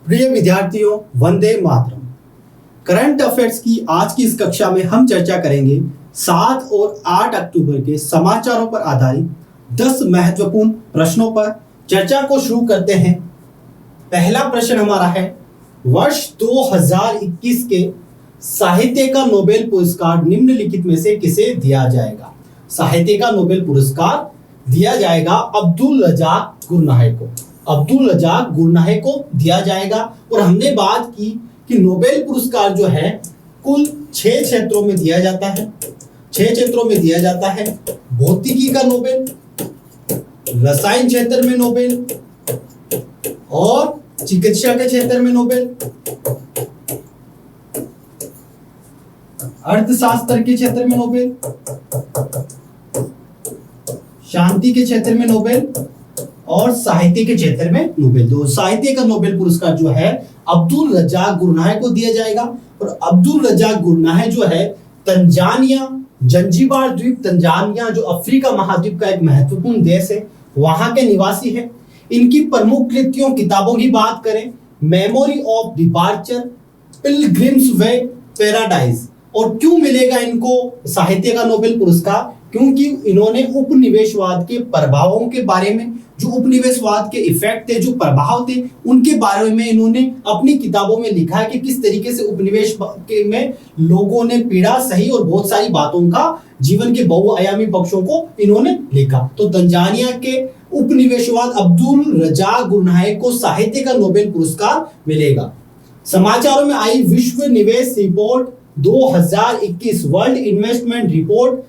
प्रिय विद्यार्थियों, Vande Mataram. Current affairs की आज की इस कक्षा में हम चर्चा करेंगे 7 और 8 अक्टूबर के समाचारों पर आधारित 10 महत्वपूर्ण प्रश्नों पर। चर्चा को शुरू करते हैं। पहला प्रश्न हमारा है, वर्ष 2021 के साहित्य का नोबेल पुरस्कार निम्नलिखित में से किसे दिया जाएगा? साहित्य का नोबेल पुरस्कार दिया जाएगा अब्दुल रज़ाक गुरनाहे को। अब्दुल रज़ाक गुरनाहे को दिया जाएगा। और हमने बात की कि नोबेल पुरस्कार जो है कुल 6 क्षेत्रों में दिया जाता है। 6 क्षेत्रों में दिया जाता है। भौतिकी का नोबेल, रसायन क्षेत्र में नोबेल और चिकित्सा के क्षेत्र में नोबेल, अर्थशास्त्र के क्षेत्र में नोबेल, शांति के क्षेत्र में नोबेल और साहित्य के क्षेत्र में नोबेल। तो साहित्य का नोबेल पुरस्कार जो है अब्दुल रज़ाक गुरनाहे को दिया जाएगा। और अब्दुल रज़ाक गुरनाहे जो है तंजानिया, जंजीबार द्वीप, तंजानिया जो अफ्रीका महाद्वीप का एक महत्वपूर्ण देश है, वहां के निवासी है। इनकी प्रमुख कृतियों किताबों की बात करें, memory of departure, pilgrims way, paradise. और क्यों मिलेगा इनको साहित्य का नोबेल पुरस्कार? क्योंकि इन्होंने उपनिवेशवाद के प्रभावों के बारे में, जो उपनिवेशवाद के इफेक्ट थे, जो प्रभाव थे, उनके बारे में इन्होंने अपनी किताबों में लिखा है कि किस तरीके से उपनिवेश में लोगों ने पीड़ा सही और बहुत सारी बातों का जीवन के बहुआयामी पक्षों को इन्होंने लिखा। तो तंजानिया के उपनिवेशवाद अब्दुल रज़ाक गुरनाहे को साहित्य का नोबेल पुरस्कार मिलेगा। समाचारों में आई विश्व निवेश रिपोर्ट 2021, वर्ल्ड इन्वेस्टमेंट रिपोर्ट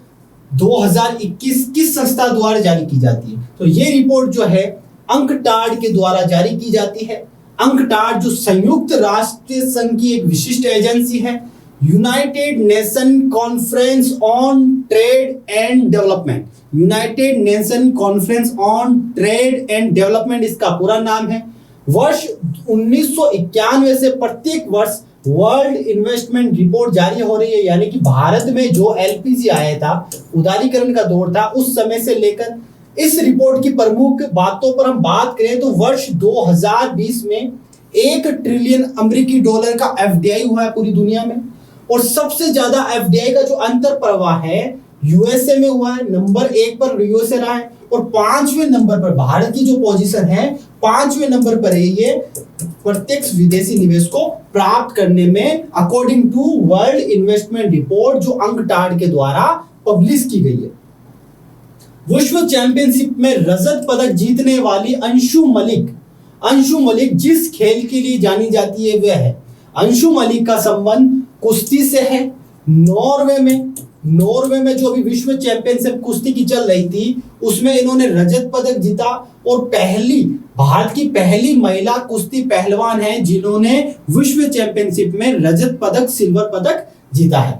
2021 किस संस्था द्वारा जारी की जाती है? तो ये रिपोर्ट जो है अंकटाड के द्वारा जारी की जाती है। अंकटाड जो संयुक्त राष्ट्र संघ की एक विशिष्ट एजेंसी है। United nation conference on trade and development, United nation conference on trade and development इसका पूरा नाम है। वर्ष 1991 से प्रत्येक वर्ष वर्ल्ड इन्वेस्टमेंट रिपोर्ट जारी हो रही है। यानी कि भारत में जो एलपीजी आया था, उदारीकरण का दौर था, उस समय से लेकर इस रिपोर्ट की प्रमुख बातों पर हम बात करें तो वर्ष 2020 में 1 ट्रिलियन अमेरिकी डॉलर का एफडीआई हुआ है पूरी दुनिया में। और सबसे ज्यादा एफडीआई का जो अंतर प्रवाह है यूएसए में हुआ है। नंबर 1 पर यूएसए रहा है और 5वें नंबर पर भारत की जो पोजीशन है, 5वें नंबर पर है ये प्रत्यक्ष विदेशी निवेश को प्राप्त करने में, according to World Investment Report जो अंकटाड के द्वारा पब्लिश की गई है। विश्व चैंपियनशिप में रजत पदक जीतने वाली अंशु मलिक जिस खेल के लिए जानी जाती है वह है, अंशु मलिक का संबंध कुश्ती से है। नॉर्वे में जो अभी विश्व चैंपियनशिप कुश्ती की चल रही थी उसमें इन्होंने रजत पदक जीता और भारत की पहली महिला कुश्ती पहलवान है जिन्होंने विश्व चैंपियनशिप में रजत पदक, सिल्वर पदक जीता है।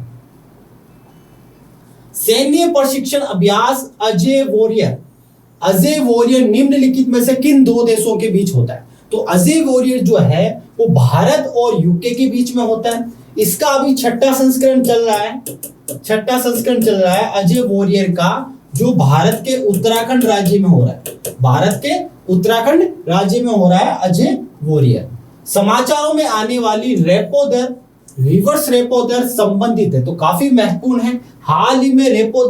सैन्य प्रशिक्षण अभ्यास अजय वॉरियर निम्नलिखित में से किन 2 देशों के बीच होता है? तो अजय वॉरियर जो है वो भारत और यूके के बीच में होता है। इसका अभी 6ठा संस्करण चल रहा है अजय वॉरियर का, जो भारत के उत्तराखंड राज्य में हो रहा है। अजय वॉरियर। समाचारों में आने वाली रेपो दर, रिवर्स रेपो दर संबंधित है, तो काफी महत्वपूर्ण है। हाल ही में रेपो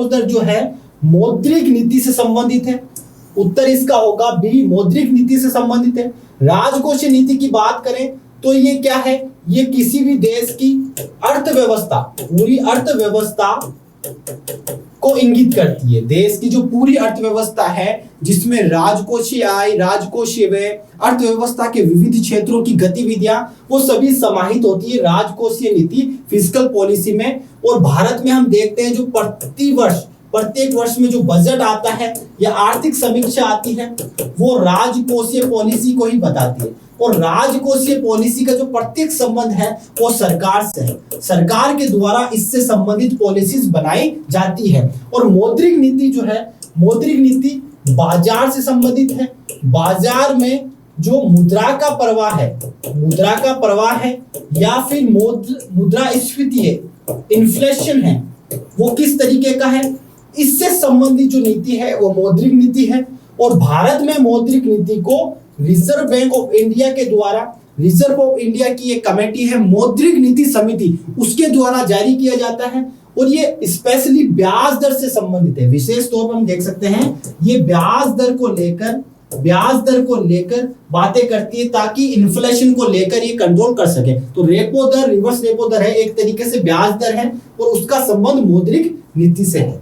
दर जो है मौद्रिक नीति से संबंधित है। उत्तर इसका होगा बी, मौद्रिक नीति से संबंधित है। राजकोषीय नीति की बात करें तो ये क्या है? ये किसी भी देश की अर्थव्यवस्था, पूरी अर्थव्यवस्था को इंगित करती है। देश की जो पूरी अर्थव्यवस्था है जिसमें राजकोषीय आय, राजकोषीय व्यय, अर्थव्यवस्था के विविध क्षेत्रों की गतिविधियां, वो सभी समाहित होती है राजकोषीय नीति, फिस्कल पॉलिसी में। और भारत में हम देखते हैं जो प्रत्येक वर्ष में जो बजट आता है या आर्थिक समीक्षा आती है वो राजकोषीय पॉलिसी को ही बताती है। और राजकोषीय पॉलिसी का जो प्रत्येक संबंध है वो सरकार से है। सरकार के द्वारा इससे संबंधित पॉलिसीज बनाई जाती है। और मौद्रिक नीति जो है, मौद्रिक नीति बाजार से संबंधित है। बाजार में जो मुद्रा का प्रवाह है या फिर मुद्रास्फीति है, इन्फ्लेशन है, वो किस तरीके का है, इससे संबंधित जो नीति है वो मौद्रिक नीति है। और भारत में मौद्रिक नीति को रिजर्व बैंक ऑफ इंडिया के द्वारा, रिजर्व ऑफ इंडिया की एक कमेटी है मौद्रिक नीति समिति, उसके द्वारा जारी किया जाता है और ये स्पेशली ब्याज दर से संबंधित है। विशेष तौर पर हम देख सकते हैं ये ब्याज दर को लेकर बातें करती है ताकि इन्फ्लेशन को लेकर ये कंट्रोल कर सके। तो रेपो दर, रिवर्स रेपो दर है, एक तरीके से ब्याज दर है और उसका संबंध मौद्रिक नीति से है।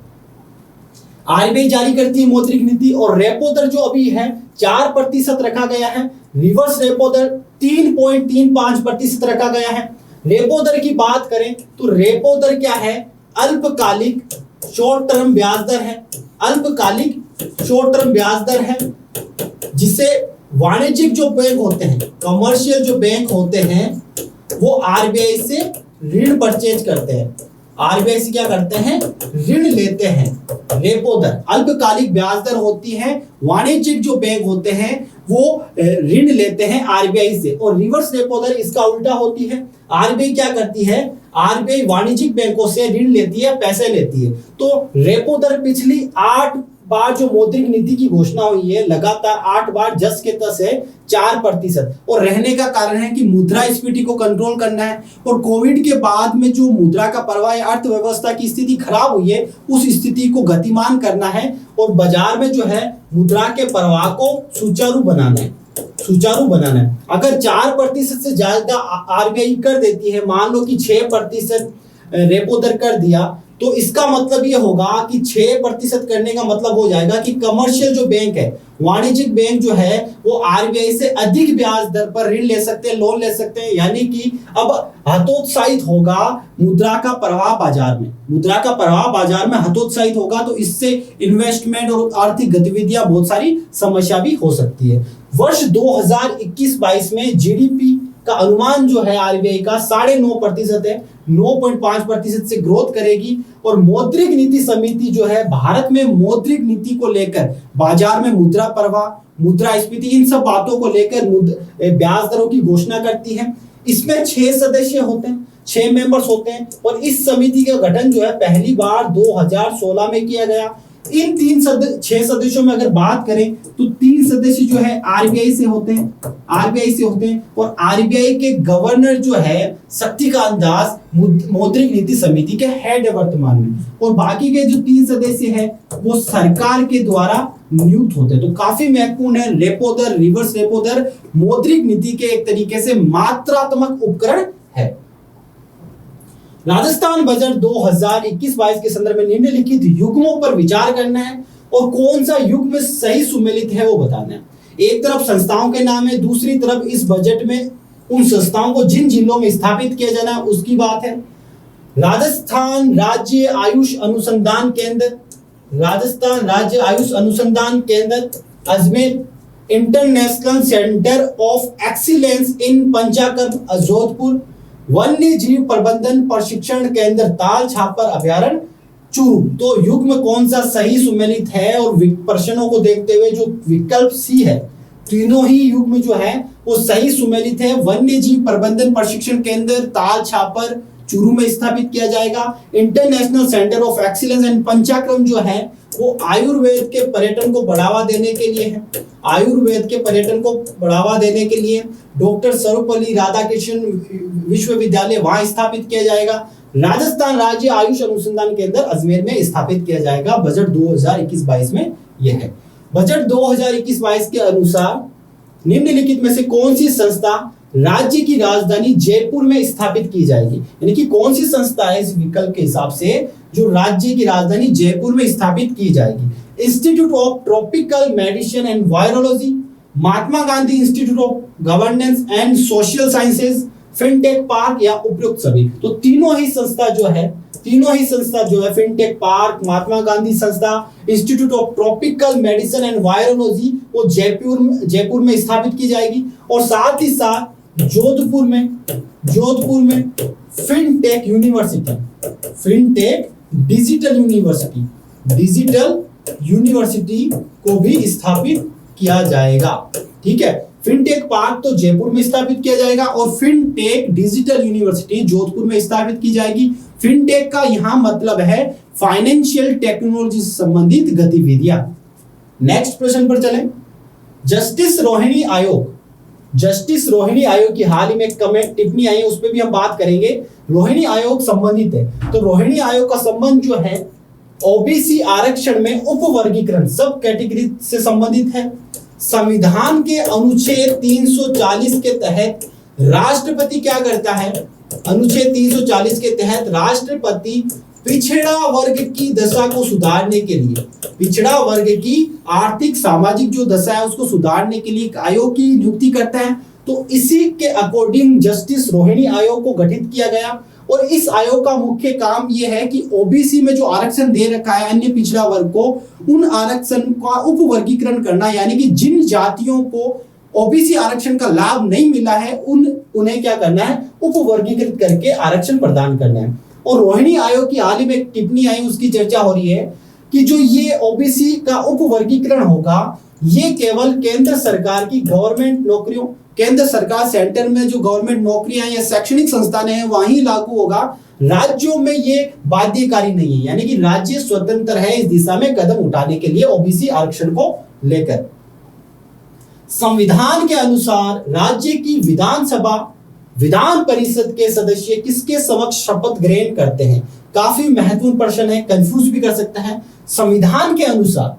आरबीआई जारी करती है मौद्रिक नीति और रेपो दर जो अभी है 4% रखा गया है। रिवर्स रेपो दर 3.35% रखा गया है। रेपो दर की बात करें तो रेपो दर क्या है? अल्पकालिक शॉर्ट टर्म ब्याज दर है, अल्पकालिक शॉर्ट टर्म ब्याज दर है, जिसे वाणिज्यिक जो बैंक होते हैं, कमर्शियल जो बैंक होते हैं, वो आरबीआई से ऋण परचेज करते हैं। आरबीआई से क्या करते हैं? ऋण लेते हैं। रेपो दर अल्पकालिक ब्याज दर होती है, वाणिज्यिक जो बैंक होते हैं वो ऋण लेते हैं आरबीआई से। और रिवर्स रेपो दर इसका उल्टा होती है। आरबीआई क्या करती है? आरबीआई वाणिज्यिक बैंकों से ऋण लेती है, पैसे लेती है। तो रेपो दर पिछली 8 बार जो मौद्रिक नीति की घोषणा हुई है, लगातार 8 बार जस के तस है 4%। और रहने का कारण है कि मुद्रास्फीति को कंट्रोल करना है और कोविड के बाद में जो मुद्रा का प्रवाह, अर्थव्यवस्था की स्थिति खराब हुई है, उस स्थिति को गतिमान करना है और बाजार में जो है मुद्रा के प्रवाह को सुचारू बनाना है। अगर 4% से ज्यादा आरबीआई कर देती है, मान लो कि 6% रेपो दर कर दिया, तो इसका मतलब ये होगा कि 6% करने का मतलब हो जाएगा कि कमर्शियल जो बैंक है, वाणिज्यिक बैंक जो है, वो आरबीआई से अधिक ब्याज दर पर ऋण ले सकते हैं, लोन ले सकते हैं। यानी कि अब हतोत्साहित होगा मुद्रा का प्रवाह बाजार में हतोत्साहित होगा, तो इससे इन्वेस्टमेंट और आर्थिक गतिविधियां बहुत सारी समस्या भी हो सकती है। वर्ष 2021-22 में जीडीपी का अनुमान जो है आरबीआई का 9.5% है, 9.5% से ग्रोथ करेगी। और मौद्रिक नीति समिति जो है भारत में मौद्रिक नीति को लेकर बाजार में मुद्रा प्रवाह, मुद्रास्फीति, इन सब बातों को लेकर ब्याज दरों की घोषणा करती है। इसमें 6 सदस्य होते हैं, 6 मेंबर्स होते हैं और इस समिति का गठन जो है पहली बार 2016 में किया गया। इन 6 सदस्यों में अगर बात करें तो 3 सदस्य जो है आरबीआई से होते हैं और आरबीआई के गवर्नर जो है शक्तिकांत दास मौद्रिक नीति समिति के हेड है वर्तमान में। और बाकी के जो 3 सदस्य हैं वो सरकार के द्वारा नियुक्त होते हैं। तो काफी महत्वपूर्ण है। रेपो दर, रिवर्स रेपो दर मौद्रिक नीति के एक तरीके से मात्रात्मक उपकरण है। राजस्थान बजट 2021-22 के संदर्भ में निम्नलिखित युग्मों पर विचार करना है और कौन सा युग्म सही सुमेलित है वो बताना है। एक तरफ संस्थाओं के नाम है, दूसरी तरफ इस बजट में उन संस्थाओं को जिन जिलों में स्थापित किया जाना है उसकी बात है। राजस्थान राज्य आयुष अनुसंधान केंद्र Ajmer, international centre of excellence in Panchakarma Jodhpur, वन्य जीव प्रबंधन प्रशिक्षण केंद्र ताल छापर अभ्यारण्य चूरू। तो युग्म कौन सा सही सुमेलित है? और प्रश्नों को देखते हुए जो विकल्प सी है, तीनों ही युग्म जो है वो सही सुमेलित है। वन्य जीव प्रबंधन प्रशिक्षण केंद्र ताल छापर चूरू में स्थापित किया जाएगा। International centre of excellence and Panchakarma जो है वो आयुर्वेद के पर्यटन को बढ़ावा देने के लिए है। डॉक्टर सर्वपल्ली राधाकृष्णन विश्वविद्यालय वहां स्थापित किया जाएगा। राजस्थान राज्य आयुष अनुसंधान केंद्र अजमेर में स्थापित किया जाएगा। बजट 2021-22 में यह है। बजट 2021-22 के अनुसार निम्नलिखित में से कौन सी संस्था राज्य की राजधानी जयपुर में स्थापित की जाएगी? यानी कि कौन सी संस्था है इस विकल्प के हिसाब से जो राज्य की राजधानी जयपुर में स्थापित की जाएगी? Institute of tropical medicine and virology, Mahatma Gandhi institute of governance and social sciences, fintech park या उपयुक्त सभी। तो तीनों ही संस्था जो है फिनटेक पार्क, महात्मा गांधी संस्था, institute of tropical medicine and virology, वो जयपुर में स्थापित की जाएगी। और साथ ही साथ जोधपुर में फिनटेक डिजिटल यूनिवर्सिटी को भी स्थापित किया जाएगा। ठीक है, फिनटेक पार्क तो जयपुर में स्थापित किया जाएगा और फिनटेक डिजिटल यूनिवर्सिटी जोधपुर में स्थापित की जाएगी। फिनटेक का यहां मतलब है फाइनेंशियल टेक्नोलॉजी से संबंधित गतिविधियां। नेक्स्ट प्रश्न पर चलें। जस्टिस रोहिणी आयोग, जस्टिस रोहिणी आयोग की हाल ही में कमेंट टिप्पणी आई है, उस पर भी हम बात करेंगे। रोहिणी आयोग संबंधित है, तो रोहिणी आयोग का संबंध जो है ओबीसी आरक्षण में उपवर्गीकरण सब कैटेगरी से संबंधित है। संविधान के अनुच्छेद 340 के तहत राष्ट्रपति क्या करता है? अनुच्छेद 340 के तहत राष्ट्रपति पिछड़ा वर्ग की दशा को सुधारने के लिए, पिछड़ा वर्ग की आर्थिक सामाजिक जो दशा है उसको सुधारने के लिए एक आयोग की नियुक्ति करता है। तो इसी के अकॉर्डिंग जस्टिस रोहिणी आयोग को गठित किया गया और इस आयोग का मुख्य काम यह है कि ओबीसी में जो आरक्षण दे रखा है अन्य पिछड़ा वर्ग को, उन आरक्षण का उपवर्गीकरण करना, यानी कि जिन जातियों को ओबीसी आरक्षण का लाभ नहीं मिला है उन्हें क्या करना है? उपवर्गीकृत करके आरक्षण प्रदान करना है। और रोहिणी आयोग की हाल ही में एक टिप्पणी आई, उसकी चर्चा हो रही है कि जो ये ओबीसी का उपवर्गीकरण होगा ये केवल केंद्र सरकार की गवर्नमेंट नौकरियों, केंद्र सरकार सेंटर में जो गवर्नमेंट नौकरियां या शैक्षणिक संस्थान है वहीं लागू होगा, राज्यों में ये बाध्यकारी नहीं है, यानी कि राज्य स्वतंत्र है इस दिशा में कदम उठाने के लिए ओबीसी आरक्षण को लेकर। संविधान के अनुसार राज्य की विधानसभा विधान परिषद के सदस्य किसके समक्ष शपथ ग्रहण करते हैं? काफी महत्वपूर्ण प्रश्न है, कंफ्यूज भी कर सकता है। संविधान के अनुसार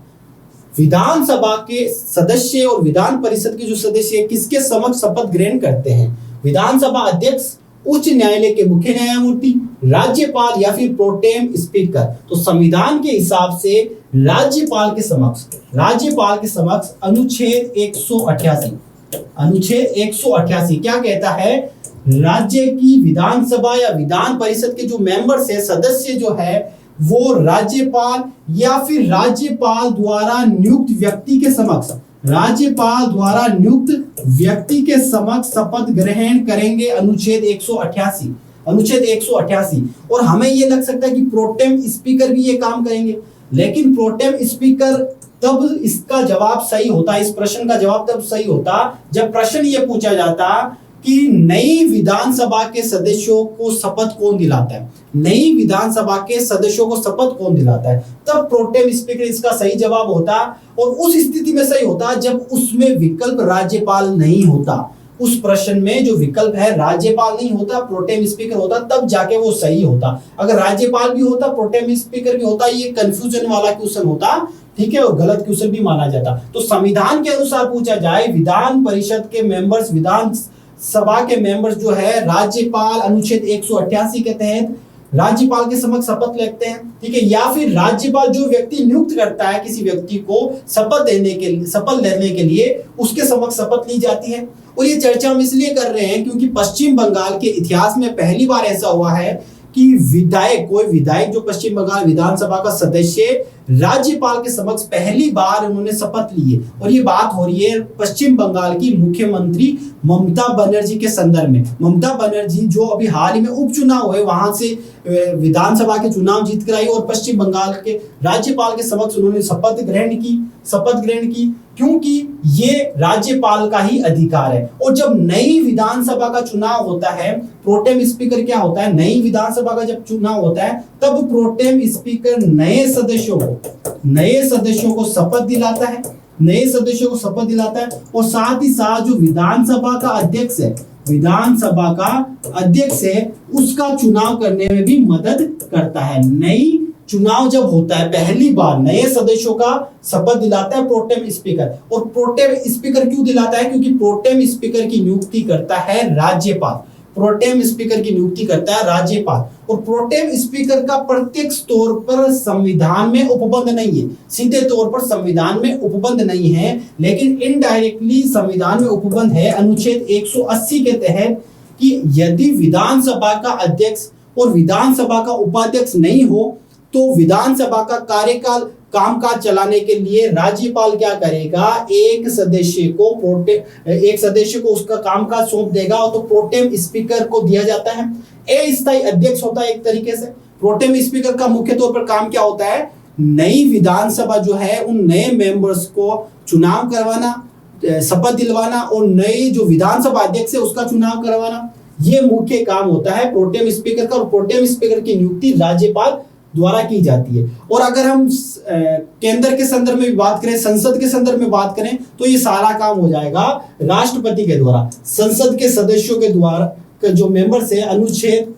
विधानसभा के सदस्य और विधान परिषद के जो सदस्य किसके समक्ष शपथ ग्रहण करते हैं? विधानसभा अध्यक्ष, उच्च न्यायालय के मुख्य न्यायमूर्ति, राज्यपाल या फिर प्रोटेम स्पीकर। तो संविधान के हिसाब से राज्यपाल के समक्ष अनुच्छेद 188, अनुच्छेद 188 क्या कहता है? राज्य की विधानसभा या विधान परिषद के जो मेंबर्स है, सदस्य जो है, वो राज्यपाल या फिर राज्यपाल द्वारा नियुक्त व्यक्ति के समक्ष, राज्यपाल द्वारा नियुक्त व्यक्ति के समक्ष शपथ ग्रहण करेंगे। अनुच्छेद 188, अनुच्छेद 188। और हमें ये लग सकता है कि प्रोटेम स्पीकर भी ये काम करेंगे, लेकिन प्रोटेम स्पीकर तब इसका जवाब सही होता, इस प्रश्न का जवाब तब सही होता जब प्रश्न ये पूछा जाता कि नई विधानसभा के सदस्यों को शपथ कौन दिलाता है, नई विधानसभा के सदस्यों को शपथ कौन दिलाता है, तब प्रोटेम स्पीकर इसका सही जवाब होता। और उस स्थिति में सही होता जब उसमें विकल्प राज्यपाल नहीं होता, उस प्रश्न में जो विकल्प है राज्यपाल नहीं होता, प्रोटेम स्पीकर होता, तब जाके वो सही होता। अगर राज्यपाल भी होता, प्रोटेम स्पीकर भी होता, ये कंफ्यूजन वाला क्वेश्चन होता, ठीक है, और गलत क्वेश्चन भी माना जाता। तो संविधान के अनुसार पूछा जाए, विधान परिषद के मेंबर्स, विधान सभा के मेंबर्स जो है, राज्यपाल अनुच्छेद 188 के तहत राज्यपाल के समक्ष शपथ लेते हैं, ठीक है, या फिर राज्यपाल जो व्यक्ति नियुक्त करता है किसी व्यक्ति को शपथ लेने के लिए उसके समक्ष शपथ ली जाती है। और ये चर्चा हम इसलिए कर रहे हैं क्योंकि पश्चिम बंगाल के इतिहास में पहली बार ऐसा हुआ है कि कोई विधायक जो पश्चिम बंगाल विधानसभा का सदस्य राज्यपाल के समक्ष पहली बार उन्होंने शपथ ली है। और ये बात हो रही है पश्चिम बंगाल की मुख्यमंत्री ममता बनर्जी के संदर्भ में। ममता बनर्जी जो अभी हाल ही में उपचुनाव हुए, वहां से विधानसभा के चुनाव जीत कर आई और पश्चिम बंगाल के राज्यपाल के समक्ष उन्होंने शपथ ग्रहण की, क्योंकि ये राज्यपाल का ही अधिकार है। और जब नई विधानसभा का चुनाव होता है, प्रोटेम स्पीकर क्या होता है, नई विधानसभा का जब चुनाव होता है तब प्रोटेम स्पीकर नए सदस्यों को शपथ दिलाता है, और साथ ही साथ जो विधानसभा का अध्यक्ष है उसका चुनाव करने में भी मदद करता है। नई चुनाव जब होता है पहली बार नए सदस्यों का शपथ दिलाता है प्रोटेम स्पीकर। और प्रोटेम स्पीकर क्यों दिलाता है? क्योंकि प्रोटेम स्पीकर की नियुक्ति करता है राज्यपाल, और प्रोटेम स्पीकर का प्रत्यक्ष तौर पर संविधान में उपबंध नहीं है, सीधे तौर पर संविधान में उपबंध नहीं है, लेकिन इनडायरेक्टली संविधान में उपबंध है अनुच्छेद 180 के तहत कि यदि विधानसभा का अध्यक्ष और विधानसभा का उपाध्यक्ष नहीं हो तो विधानसभा का कार्यकाल कामकाज चलाने के लिए राज्यपाल क्या करेगा, एक सदस्य को उसका कामकाज सौंप देगा, तो प्रोटेम स्पीकर को दिया जाता है। अस्थायी अध्यक्ष होता है एक तरीके से। प्रोटेम स्पीकर का मुख्य तौर पर काम क्या होता है, नई विधानसभा जो है उन नए मेंबर्स को चुनाव करवाना, शपथ दिलवाना, और नए जो विधानसभा अध्यक्ष है उसका चुनाव करवाना, ये मुख्य काम होता है प्रोटेम स्पीकर का। और प्रोटेम स्पीकर की नियुक्ति राज्यपाल द्वारा की जाती है। और अगर हम केंद्र के संदर्भ में भी बात करें, संसद के संदर्भ में बात करें, तो ये सारा काम हो जाएगा राष्ट्रपति के द्वारा। संसद के सदस्यों के द्वारा जो मेंबर्स है, अनुच्छेद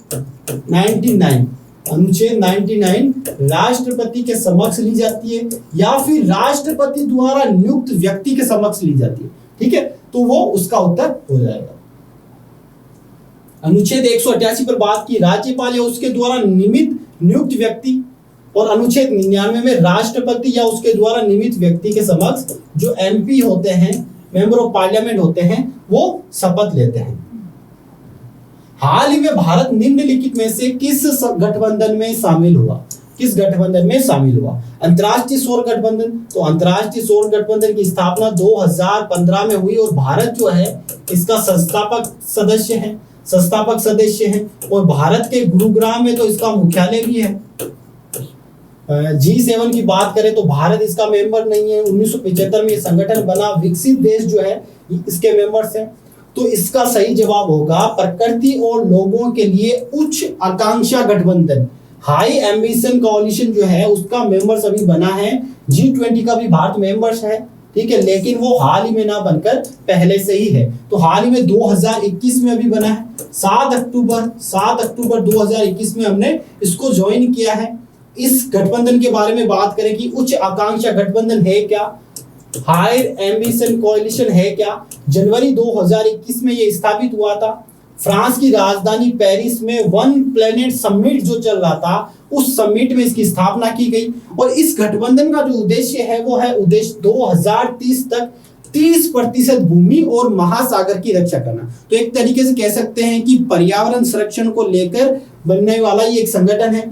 99 राष्ट्रपति के समक्ष ली जाती है या फिर राष्ट्रपति द्वारा नियुक्त व्यक्ति के समक्ष ली जाती है। ठीक है, तो वो उसका उत्तर हो जाएगा। अनुच्छेद 188 पर बात की राज्यपाल या उसके द्वारा नियुक्त व्यक्ति, और अनुच्छेद 99 में राष्ट्रपति या उसके द्वारा नियमित व्यक्ति के समक्ष जो एमपी होते हैं, मेंबर ऑफ पार्लियामेंट होते हैं, वो शपथ लेते हैं। हाल ही में भारत निम्नलिखित में से किस गठबंधन में शामिल हुआ? किस गठबंधन में शामिल हुआ? अंतर्राष्ट्रीय सौर गठबंधन। तो अंतर्राष्ट्रीय सौर गठबंधन की स्थापना 2015 में हुई और भारत जो है इसका संस्थापक सदस्य है और भारत के गुरुग्राम में तो इसका मुख्यालय भी है। G7 की बात करें तो भारत इसका मेंबर नहीं है। 1975 में ये संगठन बना, विकसित देश जो है इसके मेंबर्स हैं। तो इसका सही जवाब होगा प्रकृति और लोगों के लिए उच्च आकांक्षा गठबंधन, हाई एम्बिशन कोalition जो है उसका मेंबर्स अभी बना है। G20 का भी भारत मेंबर्स है, ठीक है, लेकिन वो हाल ही में ना बनकर पहले से ही है। तो हाल ही में 2021 में अभी बना है। 7 अक्टूबर 2021 में हमने इसको ज्वाइन किया है। इस गठबंधन के बारे में बात करें कि उच्च आकांक्षा गठबंधन है क्या, हायर एम्बिशन कोalition है क्या। जनवरी 2021 में ये स्थापित हुआ था। फ्रांस की राजधानी पेरिस में वन प्लेनेट समिट जो चल रहा था, उस समिट में इसकी स्थापना की गई। और इस गठबंधन का जो उद्देश्य है वो है उद्देश्य 2030 तक 30% भूमि और महासागर की रक्षा करना। तो एक तरीके से कह सकते हैं कि पर्यावरण संरक्षण को लेकर बनने वाला ये एक संगठन है।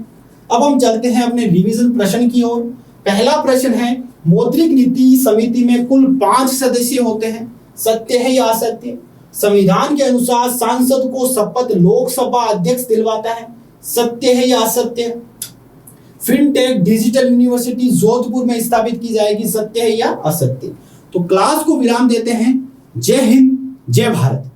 अब हम चलते हैं अपने रिवीजन प्रश्न की ओर। पहला प्रश्न है, मौद्रिक नीति समिति में कुल 5 सदस्य होते हैं, सत्य है या असत्य? संविधान के अनुसार सांसद को शपथ लोकसभा अध्यक्ष दिलवाता है, सत्य है या असत्य? फिनटेक डिजिटल यूनिवर्सिटी जोधपुर में स्थापित की जाएगी, सत्य है या असत्य? तो क्लास को विराम देते हैं। जय हिंद, जय भारत।